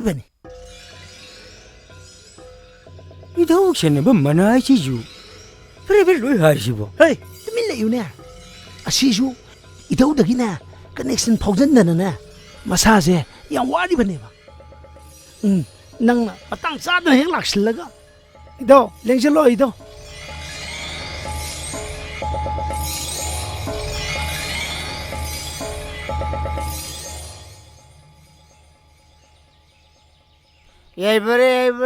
bani 이다옥 씨는 뭐 만나시죠? 그래 왜 하시고? hey tumin la yun na asisu itaw dagina connection phaujan na na masase yang wadi bane ba nang patang sa na heng laksil laga ito lengselo ito 야이퍼레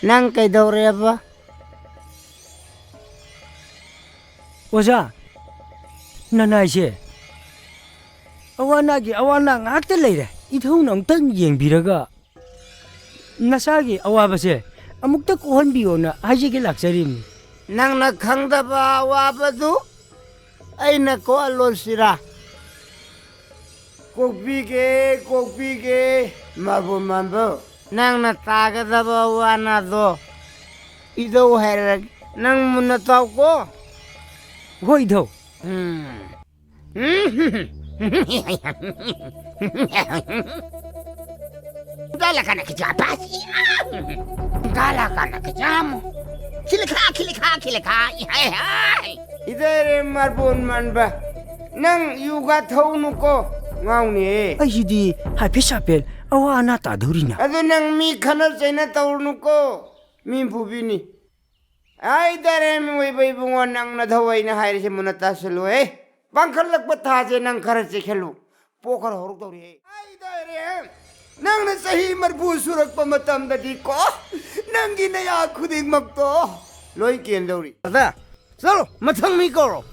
Nang kaidaw ba? 오자 나나이시 아와나 ngakta leire ithong nang tang yengbiraga nasagi awabase amukta kuhanbiyo na hajige laksarim Nang nakhangda ba wabadu? Ay nako alol sira. Kokpige, mambo. Nang natagada ba wana do? Idaw herag nang munataw ko. hoido Gala ka na kijapasi. Gala ka na kijamo. Kilika. Idere marbon manba. Nang yuga thawnu ko. Ngauni. 아이디 하피샤펠 아와나 따더리나 Ado nang mi khanal chaina tawnu ko. Mi bubini. Ai dare mi wai bai bungo nang na thawai na haire se munata selu Bangkhal lakpa thaje nang khara che khelu. Pokhar horuk tawri Ai dare nang na sahi marbu surak pa matam da di ko. Nang ginaya khuding magto. Loi ken dawri. Da. Salo mathang mi koro.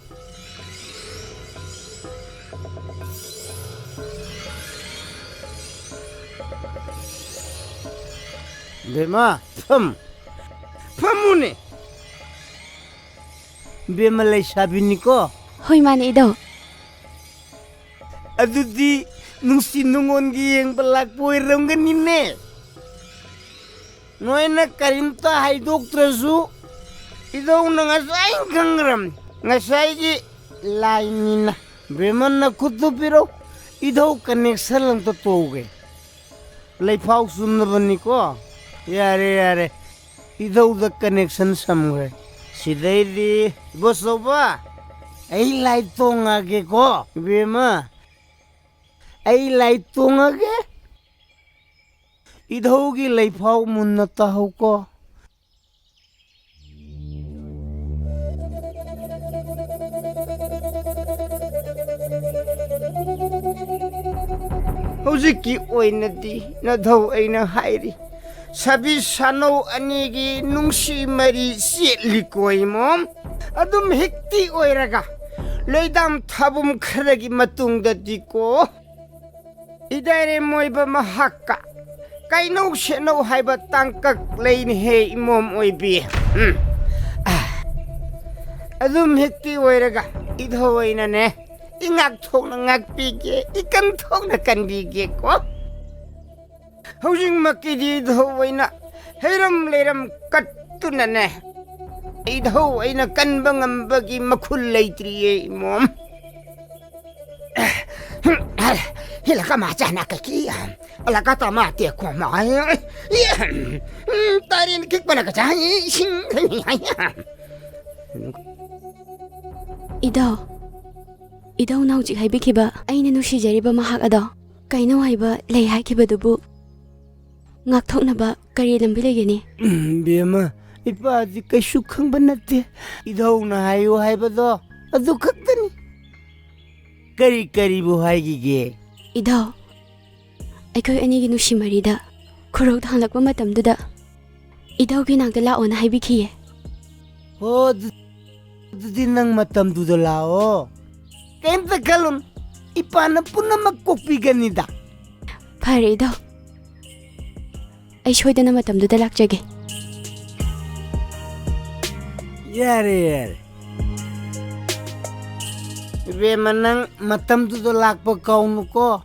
Bema, Pamuni. Bema lay sabi ni ko. Hoy man ido. Adudi nung sinungon giyang balakpoy ram ganine. Noy na karinta hay doktrasu. Idaw na ngasay gangram. Ngasay gi lainina. Bema na kutupiro. Idaw kaneksa lang totoge. Lay pao sunaban ni ko. Yare. Idaw the connection somewhere. Siday boso ba? Ay lay tongage ko. Bema. Ay lay tongage. Idaw gi lay pao muna taho ko. Hojiki oinadi na daw ay na hairi. Sabi sanaw anigi nungsi mari sielikoy mo. Adum hekti oiraga. Loydam tabum karagi matungda diko. Idare moy ba mahaka. Kainaw sinaw hay ba tangkak lain he imom oibi. Adum hekti oiraga. Idhaway na ne. Ingak thong na ngakpige. Ikan thong na kandige ko. Hojing makidi idhaway na hiram liram katuna ne. Idhaway na kanbang ambagi makulay triye mom. Hila ka macha na kaki. Ala ka tamati ko ma. Tarin kik pa na kacha. Idaw na hujik haibikiba aina nushijariba mahak ado. Kainaw haiba lay haikibadubu. Ngakthoknaba kari lambi legeni. Bema, ipadi kaisu khangba natte. Idaw na hayo haibado. Adu khaktani. Kari bu haigige. Idaw, aikoy anigi nushimarida. Khurok thanglakpa matamduda. Idaw gi nangda lao na haibikiye. Oh, dudi nang matamduda lao. Kainta kalon, ipana puna magkukpigan nida. Pare idaw. Ay soydana matamduda lakjage. Yare. Ibe manang matamduda lakpa kaunu ko.